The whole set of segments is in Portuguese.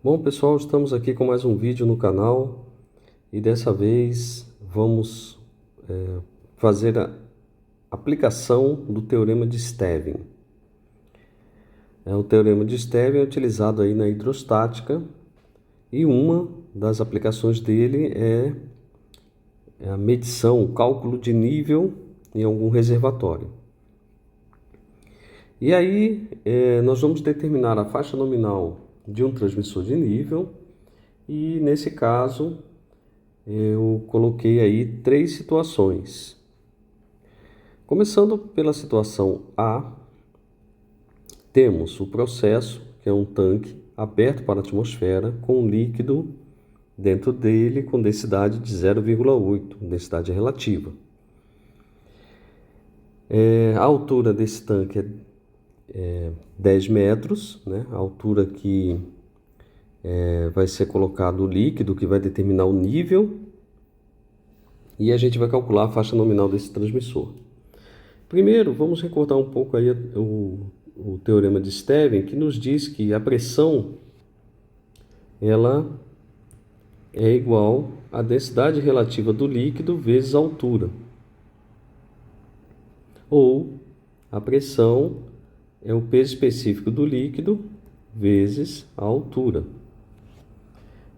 Bom, pessoal, estamos aqui com mais um vídeo no canal e dessa vez vamos fazer a aplicação do Teorema de Stevin. O Teorema de Stevin é utilizado aí na hidrostática e uma das aplicações dele é a medição, o cálculo de nível em algum reservatório. E aí nós vamos determinar a faixa nominal de um transmissor de nível e nesse caso eu coloquei aí três situações. Começando pela situação A, temos o processo, que é um tanque aberto para a atmosfera com um líquido dentro dele com densidade de 0,8, densidade relativa. A altura desse tanque é 10 metros, né? A altura que vai ser colocado o líquido, que vai determinar o nível, e a gente vai calcular a faixa nominal desse transmissor. Primeiro, vamos recordar um pouco aí o Teorema de Stevin, que nos diz que a pressão ela é igual à densidade relativa do líquido vezes a altura. Ou a pressão é o peso específico do líquido vezes a altura.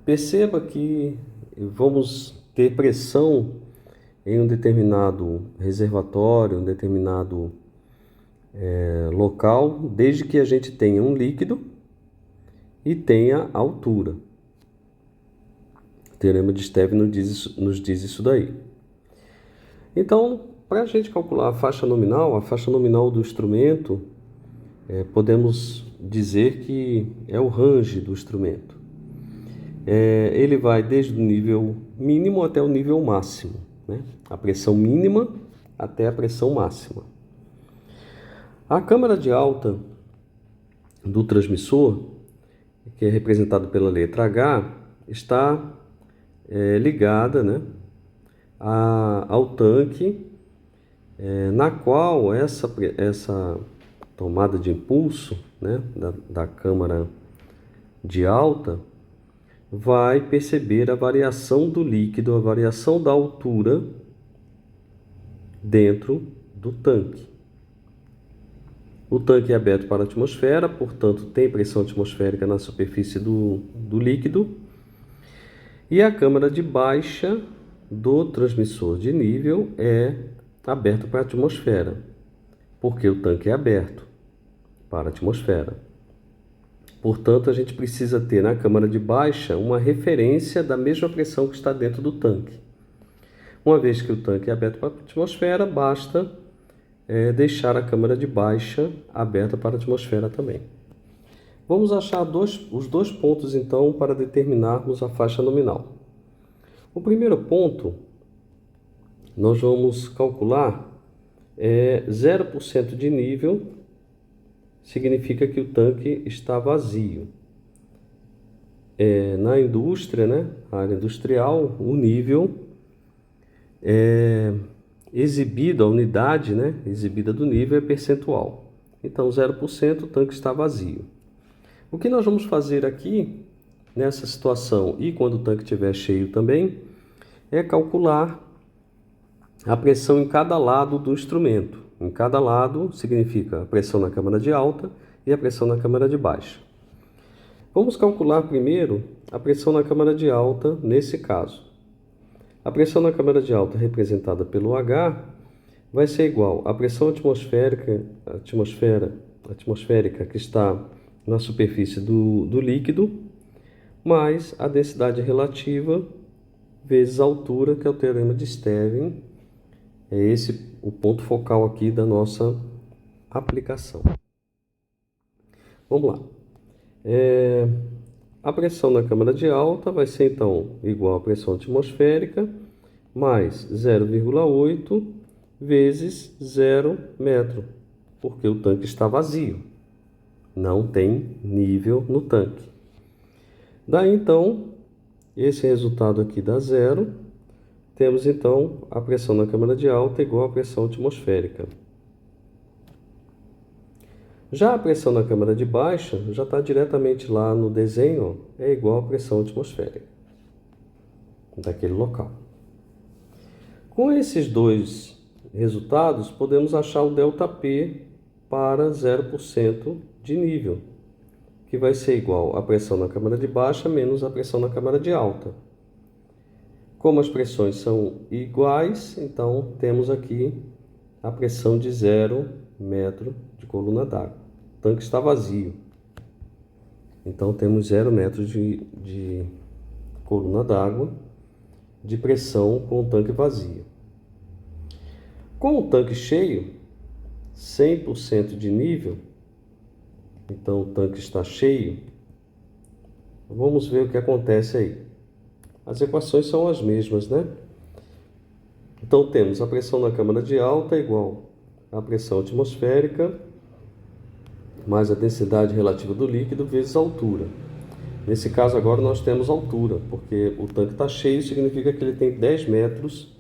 Perceba que vamos ter pressão em um determinado reservatório, um determinado local, desde que a gente tenha um líquido e tenha altura. O Teorema de Stevin nos diz isso daí. Então, para a gente calcular a faixa nominal do instrumento, podemos dizer que é o range do instrumento. Ele vai desde o nível mínimo até o nível máximo, né? A pressão mínima até a pressão máxima. A câmara de alta do transmissor, que é representada pela letra H, está ligada, né, ao tanque, na qual essa tomada de impulso, né, da câmara de alta vai perceber a variação do líquido, a variação da altura dentro do tanque. O tanque é aberto para a atmosfera, portanto tem pressão atmosférica na superfície do líquido. E a câmara de baixa do transmissor de nível é aberta para a atmosfera, porque o tanque é aberto para a atmosfera. Portanto, a gente precisa ter na câmara de baixa uma referência da mesma pressão que está dentro do tanque. Uma vez que o tanque é aberto para a atmosfera, basta deixar a câmara de baixa aberta para a atmosfera também. Vamos achar os dois pontos, então, para determinarmos a faixa nominal. O primeiro ponto, nós vamos calcular 0% de nível, significa que o tanque está vazio. Na indústria, né, na área industrial, o nível exibido, a unidade, né, exibida do nível é percentual. Então, 0%, o tanque está vazio. O que nós vamos fazer aqui, nessa situação, e quando o tanque estiver cheio também, é calcular a pressão em cada lado do instrumento. Em cada lado significa a pressão na câmara de alta e a pressão na câmara de baixa. Vamos calcular primeiro a pressão na câmara de alta nesse caso. A pressão na câmara de alta, representada pelo H, vai ser igual à pressão atmosférica que está na superfície do líquido, mais a densidade relativa vezes a altura, que é o Teorema de Stevin. É esse o ponto focal aqui da nossa aplicação. Vamos lá. A pressão na câmara de alta vai ser, então, igual à pressão atmosférica, mais 0,8 vezes 0 metro, porque o tanque está vazio. Não tem nível no tanque. Daí, então, esse resultado aqui dá zero. Temos, então, a pressão na câmara de alta igual à pressão atmosférica. Já a pressão na câmara de baixa já está diretamente lá no desenho, ó, é igual à pressão atmosférica daquele local. Com esses dois resultados, podemos achar o ΔP para 0% de nível, que vai ser igual à pressão na câmara de baixa menos a pressão na câmara de alta. Como as pressões são iguais, então temos aqui a pressão de 0 metro de coluna d'água. O tanque está vazio. Então temos 0 metros de coluna d'água de pressão com o tanque vazio. Com o tanque cheio, 100% de nível, então o tanque está cheio, vamos ver o que acontece aí. As equações são as mesmas, né? Então temos a pressão na câmara de alta igual à pressão atmosférica mais a densidade relativa do líquido vezes a altura. Nesse caso agora nós temos altura, porque o tanque está cheio, significa que ele tem 10 metros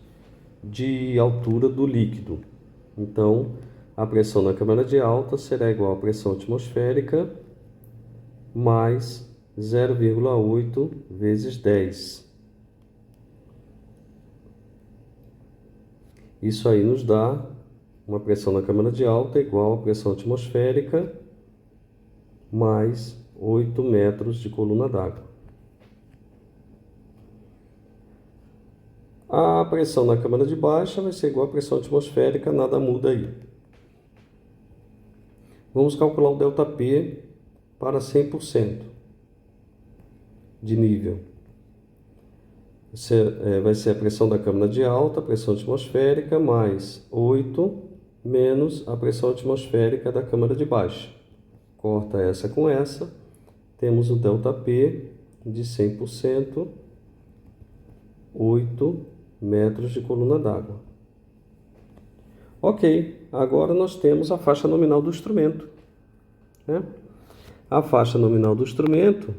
de altura do líquido. Então, a pressão na câmara de alta será igual à pressão atmosférica mais 0,8 vezes 10. Isso aí nos dá uma pressão na câmara de alta igual à pressão atmosférica mais 8 metros de coluna d'água. A pressão na câmara de baixa vai ser igual à pressão atmosférica, nada muda aí. Vamos calcular o ΔP para 100% de nível. Vai ser a pressão da câmara de alta, a pressão atmosférica, mais 8 menos a pressão atmosférica da câmara de baixa. Corta essa com essa, temos o ΔP de 100%, 8 metros de coluna d'água. Ok, agora nós temos a faixa nominal do instrumento, né? A faixa nominal do instrumento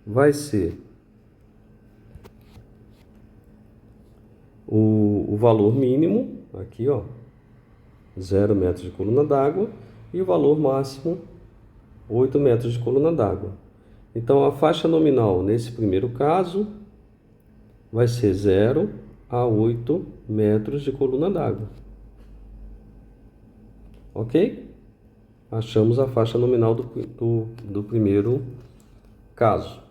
vai ser o valor mínimo, aqui ó, 0 metros de coluna d'água, e o valor máximo, 8 metros de coluna d'água. Então a faixa nominal nesse primeiro caso vai ser 0 a 8 metros de coluna d'água. Ok? Achamos a faixa nominal do primeiro caso.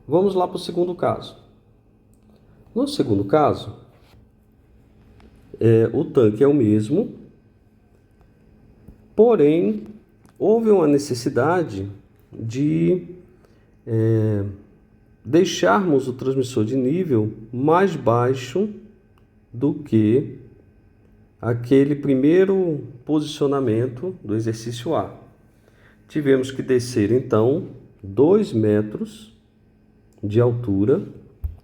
Vamos lá para o segundo caso. No segundo caso, o tanque é o mesmo, porém, houve uma necessidade de deixarmos o transmissor de nível mais baixo do que aquele primeiro posicionamento do exercício A. Tivemos que descer, então, 2 metros de altura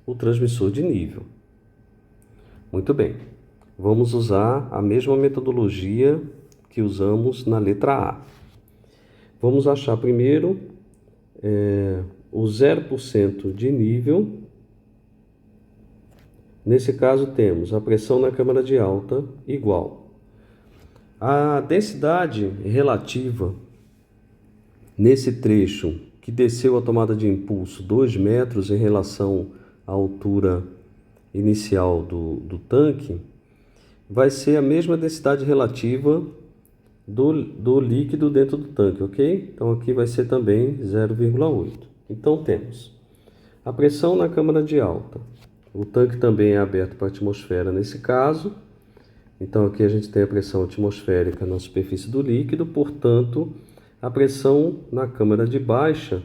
o transmissor de nível. Muito bem. Vamos usar a mesma metodologia que usamos na letra A. Vamos achar primeiro o 0% de nível. Nesse caso temos a pressão na câmara de alta igual a densidade relativa nesse trecho que desceu a tomada de impulso 2 metros em relação à altura inicial do tanque, vai ser a mesma densidade relativa do líquido dentro do tanque, ok? Então aqui vai ser também 0,8. Então temos a pressão na câmara de alta. O tanque também é aberto para a atmosfera nesse caso. Então aqui a gente tem a pressão atmosférica na superfície do líquido, portanto, a pressão na câmara de baixa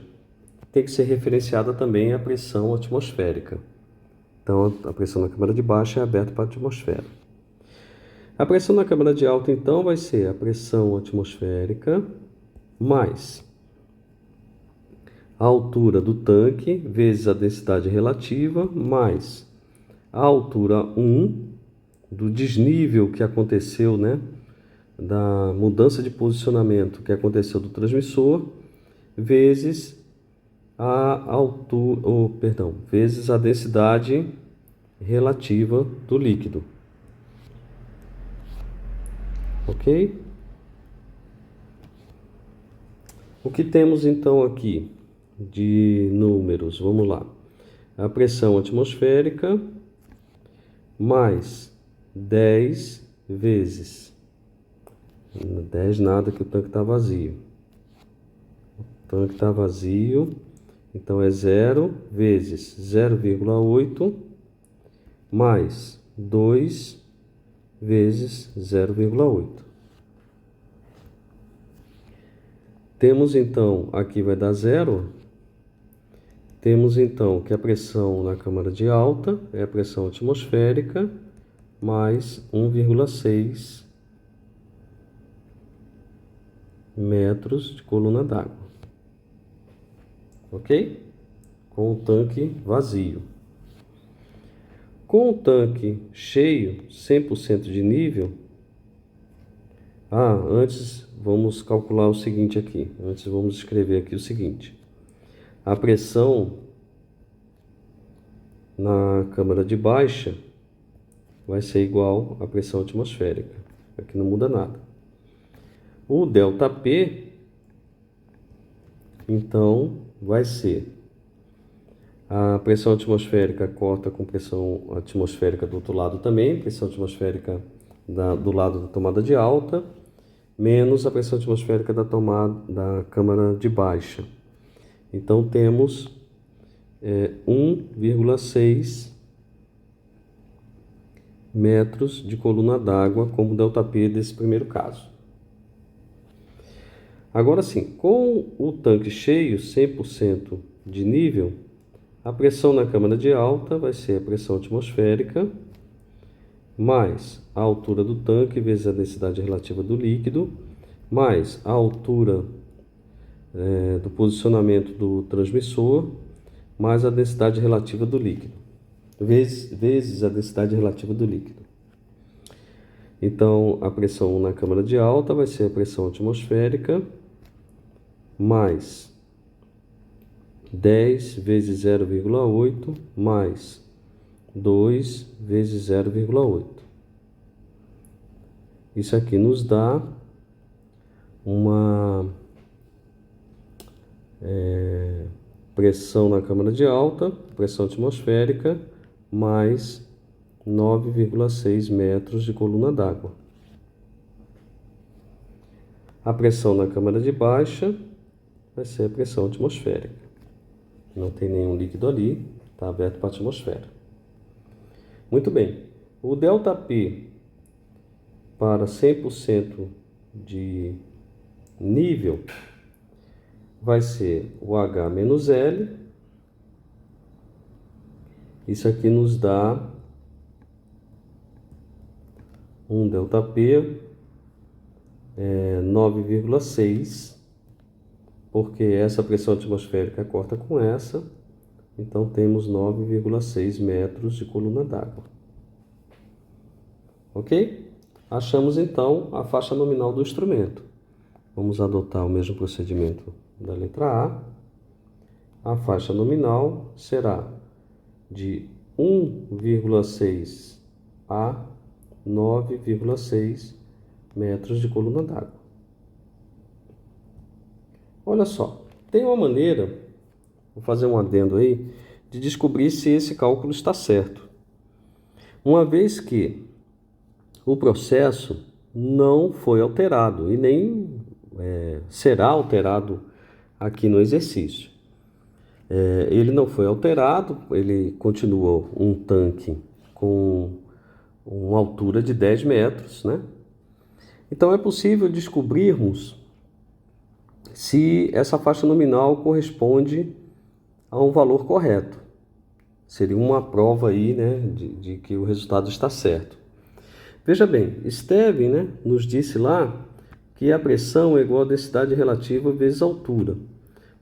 tem que ser referenciada também à pressão atmosférica. Então a pressão na câmara de baixa é aberta para a atmosfera. A pressão na câmara de alta, então, vai ser a pressão atmosférica mais a altura do tanque vezes a densidade relativa mais a altura 1 do desnível que aconteceu, né, da mudança de posicionamento que aconteceu do transmissor vezes a altura, vezes a densidade relativa do líquido. Ok? O que temos então aqui de números? Vamos lá. A pressão atmosférica mais 10 vezes. 10 nada, que o tanque está vazio. O tanque está vazio, então é 0 vezes 0,8 mais 2 vezes 0,8. Temos então, aqui vai dar 0. Temos então que a pressão na câmara de alta é a pressão atmosférica mais 1,6 metros de coluna d'água. Ok? Com o tanque vazio. Com o tanque cheio, 100% de nível. Antes vamos calcular o seguinte aqui. Antes vamos escrever aqui o seguinte. A pressão na câmara de baixa vai ser igual à pressão atmosférica. Aqui não muda nada. O ΔP, então, vai ser a pressão atmosférica corta com pressão atmosférica do outro lado também, pressão atmosférica do lado da tomada de alta, menos a pressão atmosférica da câmara de baixa. Então temos 1,6 metros de coluna d'água como ΔP desse primeiro caso. Agora sim, com o tanque cheio, 100% de nível, a pressão na câmara de alta vai ser a pressão atmosférica mais a altura do tanque vezes a densidade relativa do líquido, mais a altura do posicionamento do transmissor, mais a densidade relativa do líquido, vezes a densidade relativa do líquido. Então, a pressão na câmara de alta vai ser a pressão atmosférica mais 10 vezes 0,8 mais 2 vezes 0,8. Isso aqui nos dá uma pressão na câmara de alta, pressão atmosférica, mais 9,6 metros de coluna d'água. A pressão na câmara de baixa vai ser a pressão atmosférica. Não tem nenhum líquido ali, está aberto para a atmosfera. Muito bem. O ΔP para 100% de nível vai ser o H menos L. Isso aqui nos dá um ΔP 9,6, porque essa pressão atmosférica corta com essa, então temos 9,6 metros de coluna d'água. Ok? Achamos então a faixa nominal do instrumento. Vamos adotar o mesmo procedimento da letra A. A faixa nominal será de 1,6 a 9,6 metros de coluna d'água. Olha só, tem uma maneira, vou fazer um adendo aí, de descobrir se esse cálculo está certo. Uma vez que o processo não foi alterado e nem será alterado aqui no exercício. Ele não foi alterado, ele continua um tanque com uma altura de 10 metros, né? Então é possível descobrirmos se essa faixa nominal corresponde a um valor correto. Seria uma prova aí, né, de que o resultado está certo. Veja bem, Stevin, né, nos disse lá que a pressão é igual a densidade relativa vezes a altura.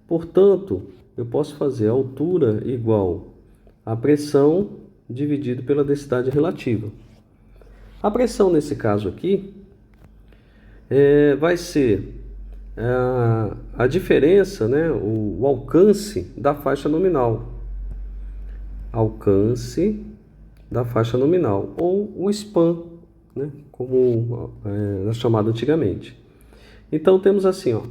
Portanto, eu posso fazer a altura igual a pressão dividido pela densidade relativa. A pressão nesse caso aqui vai ser a diferença, né, o alcance da faixa nominal. Alcance da faixa nominal, ou o span, né, como era chamado antigamente. Então temos assim, ó,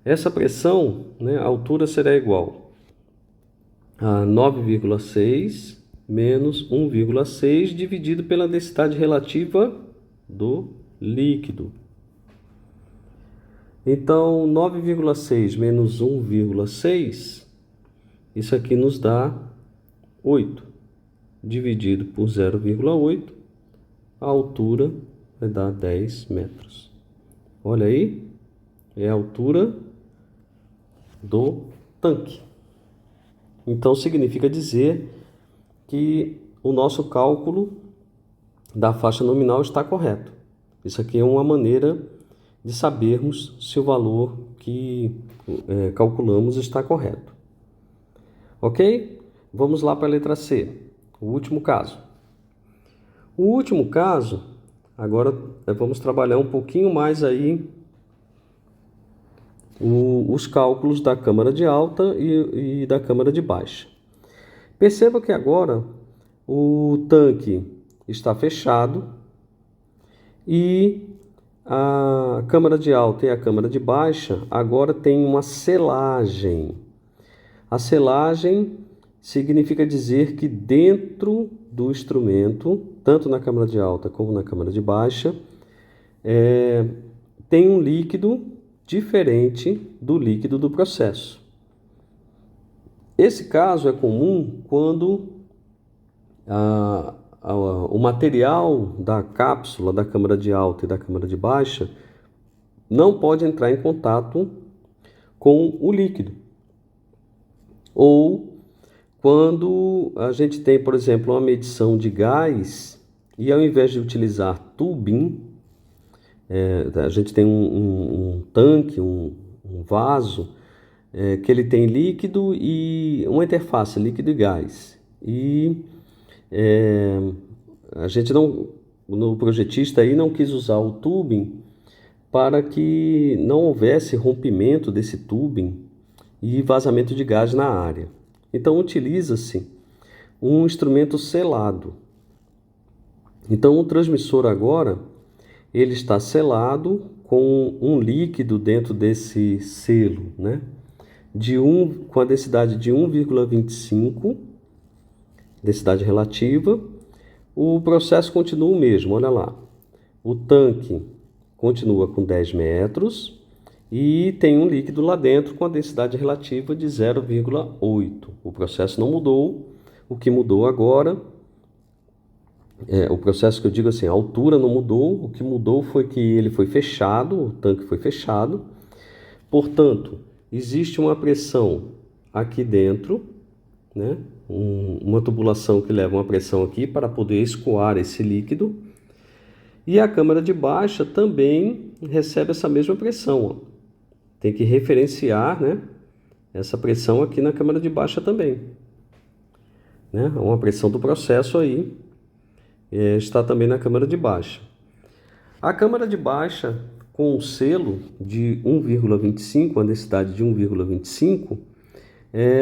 Essa pressão, né, a altura será igual a 9,6 menos 1,6 dividido pela densidade relativa do líquido. Então, 9,6 menos 1,6, isso aqui nos dá 8. Dividido por 0,8, a altura vai dar 10 metros. Olha aí, é a altura do tanque. Então, significa dizer que o nosso cálculo da faixa nominal está correto. Isso aqui é uma maneira de sabermos se o valor que calculamos está correto. Ok? Vamos lá para a letra C, o último caso. O último caso, agora vamos trabalhar um pouquinho mais aí os cálculos da câmara de alta e da câmara de baixa. Perceba que agora o tanque está fechado e a câmara de alta e a câmara de baixa agora tem uma selagem. A selagem significa dizer que dentro do instrumento, tanto na câmara de alta como na câmara de baixa, tem um líquido diferente do líquido do processo. Esse caso é comum quando o material da cápsula da câmara de alta e da câmara de baixa não pode entrar em contato com o líquido. Ou quando a gente tem, por exemplo, uma medição de gás e ao invés de utilizar tubing, a gente tem um tanque, um vaso, que ele tem líquido e uma interface, líquido e gás. E a gente no projetista aí não quis usar o tubing para que não houvesse rompimento desse tubing e vazamento de gás na área. Então utiliza-se um instrumento selado. Então o transmissor agora ele está selado com um líquido dentro desse selo, né? Com a densidade de 1,25, densidade relativa. O processo continua o mesmo, olha lá. O tanque continua com 10 metros e tem um líquido lá dentro com a densidade relativa de 0,8. O processo não mudou. O que mudou agora, o processo que eu digo assim, a altura não mudou. O que mudou foi que ele foi fechado, o tanque foi fechado. Portanto, existe uma pressão aqui dentro, né? Uma tubulação que leva uma pressão aqui para poder escoar esse líquido. E a câmara de baixa também recebe essa mesma pressão. Ó. Tem que referenciar, né, essa pressão aqui na câmara de baixa também. Né? Uma pressão do processo aí está também na câmara de baixa. A câmara de baixa com um selo de 1,25, a densidade de 1,25,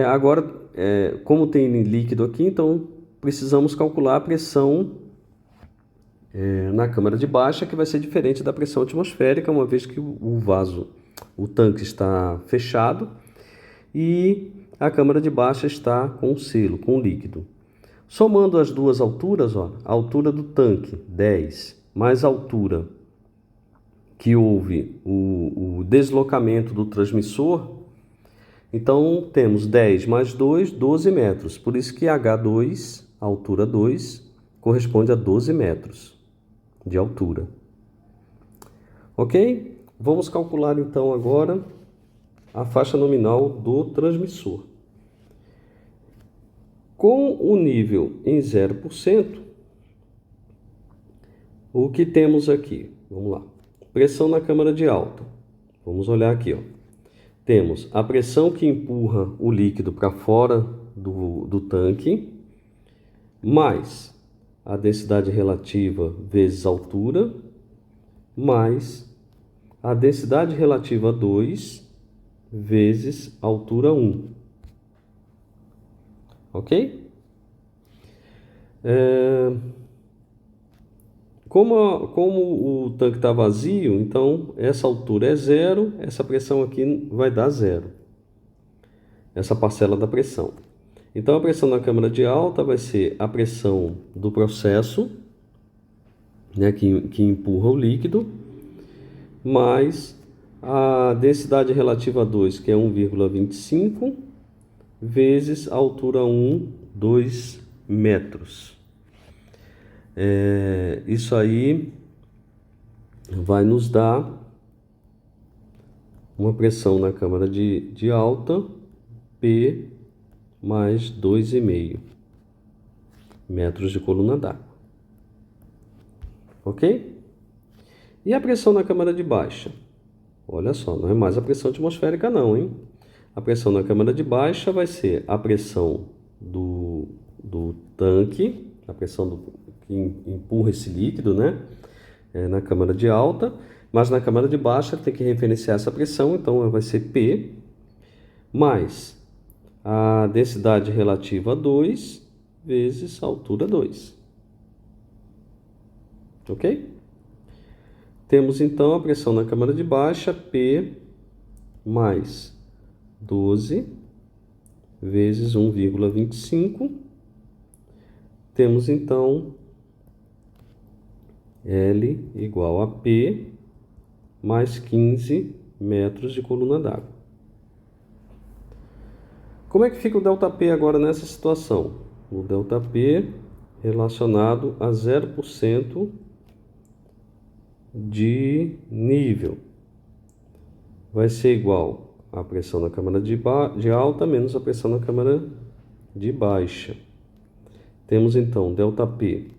agora, como tem líquido aqui, então precisamos calcular a pressão na câmara de baixa, que vai ser diferente da pressão atmosférica, uma vez que o tanque está fechado e a câmara de baixa está com selo, com líquido. Somando as duas alturas, ó, a altura do tanque, 10, mais a altura que houve o deslocamento do transmissor, então temos 10 mais 2, 12 metros. Por isso que H2, a altura 2, corresponde a 12 metros de altura. Ok? Vamos calcular então agora a faixa nominal do transmissor. Com o nível em 0%, o que temos aqui? Vamos lá. Pressão na câmara de alta. Vamos olhar aqui, ó. Temos a pressão que empurra o líquido para fora do tanque, mais a densidade relativa vezes a altura, mais a densidade relativa 2 vezes a altura 1. Ok? Como o tanque está vazio, então essa altura é zero, essa pressão aqui vai dar zero, essa parcela da pressão. Então a pressão na câmara de alta vai ser a pressão do processo, né, que empurra o líquido, mais a densidade relativa a 2, que é 1,25, vezes a altura 1, 2 metros. Isso aí vai nos dar uma pressão na câmara de alta, P mais 2,5 metros de coluna d'água. Ok? E a pressão na câmara de baixa? Olha só, não é mais a pressão atmosférica não, hein? A pressão na câmara de baixa vai ser a pressão do tanque, a pressão que empurra esse líquido, né? Na câmara de alta, mas na câmara de baixa tem que referenciar essa pressão, então vai ser P, mais a densidade relativa a 2, vezes a altura 2. Ok? Temos então a pressão na câmara de baixa, P mais 12 vezes 1,25. Temos então L igual a P mais 15 metros de coluna d'água. Como é que fica o ΔP agora nessa situação? O ΔP relacionado a 0% de nível vai ser igual à pressão na câmara de alta menos a pressão na câmara de baixa. Temos então ΔP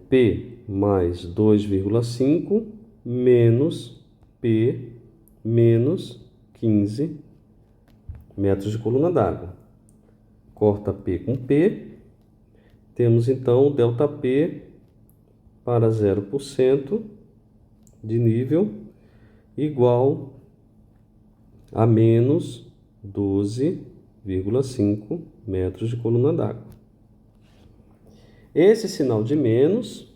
P mais 2,5 menos P menos 15 metros de coluna d'água. Corta P com P. Temos então ΔP para 0% de nível igual a menos 12,5 metros de coluna d'água. Esse sinal de menos,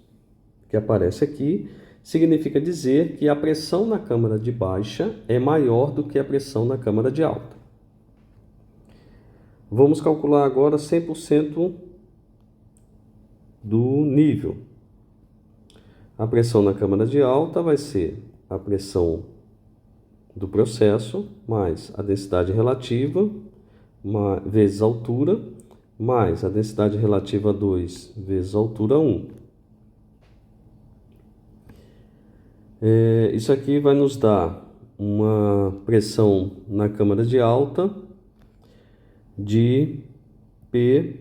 que aparece aqui, significa dizer que a pressão na câmara de baixa é maior do que a pressão na câmara de alta. Vamos calcular agora 100% do nível. A pressão na câmara de alta vai ser a pressão do processo mais a densidade relativa vezes a altura mais a densidade relativa 2 vezes a altura 1. Isso aqui vai nos dar uma pressão na câmara de alta de P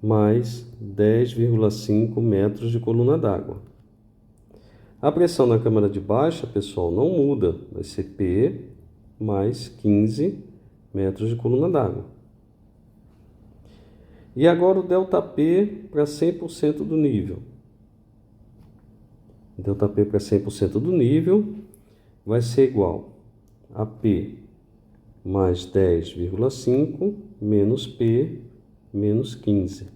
mais 10,5 metros de coluna d'água. A pressão na câmara de baixa, pessoal, não muda, vai ser P mais 15 metros de coluna d'água. E agora o ΔP para 100% do nível. ΔP para 100% do nível vai ser igual a P mais 10,5 menos P menos 15.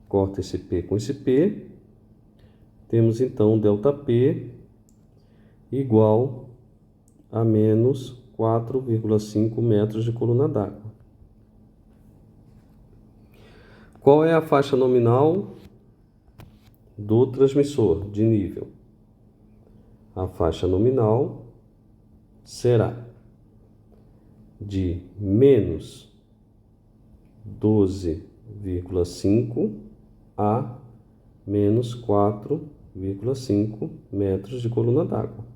Corta esse P com esse P. Temos então ΔP igual a menos 4,5 metros de coluna d'água. Qual é a faixa nominal do transmissor de nível? A faixa nominal será de menos 12,5 a menos 4,5 metros de coluna d'água.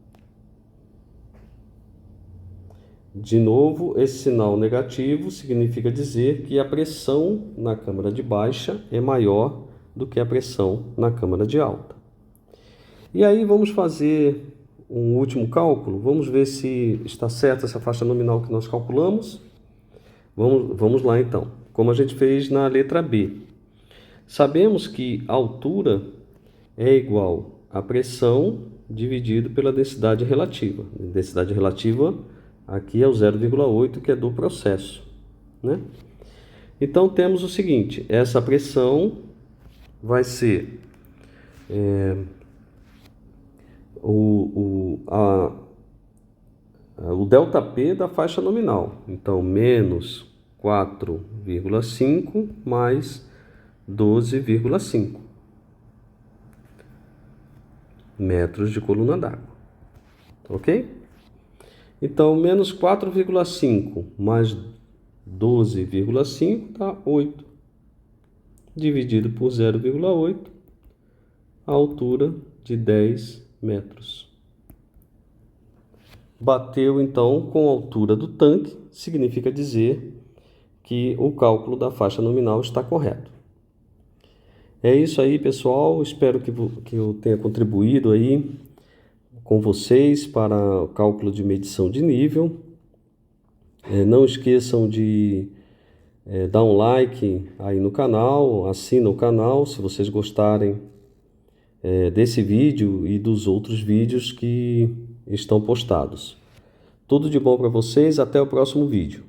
De novo, esse sinal negativo significa dizer que a pressão na câmara de baixa é maior do que a pressão na câmara de alta. E aí vamos fazer um último cálculo. Vamos ver se está certa essa faixa nominal que nós calculamos. Vamos lá então, como a gente fez na letra B. Sabemos que a altura é igual a pressão dividido pela densidade relativa. A densidade relativa aqui é o 0,8, que é do processo, né? Então temos o seguinte, essa pressão vai ser o ΔP da faixa nominal. Então, menos 4,5 mais 12,5 metros de coluna d'água. Ok? Então, menos 4,5 mais 12,5 dá 8. Dividido por 0,8, a altura de 10 metros. Bateu então com a altura do tanque, significa dizer que o cálculo da faixa nominal está correto. É isso aí, pessoal. Espero que eu tenha contribuído aí com vocês para o cálculo de medição de nível. Não esqueçam de dar um like aí no canal, assina o canal se vocês gostarem desse vídeo e dos outros vídeos que estão postados. Tudo de bom para vocês, até o próximo vídeo.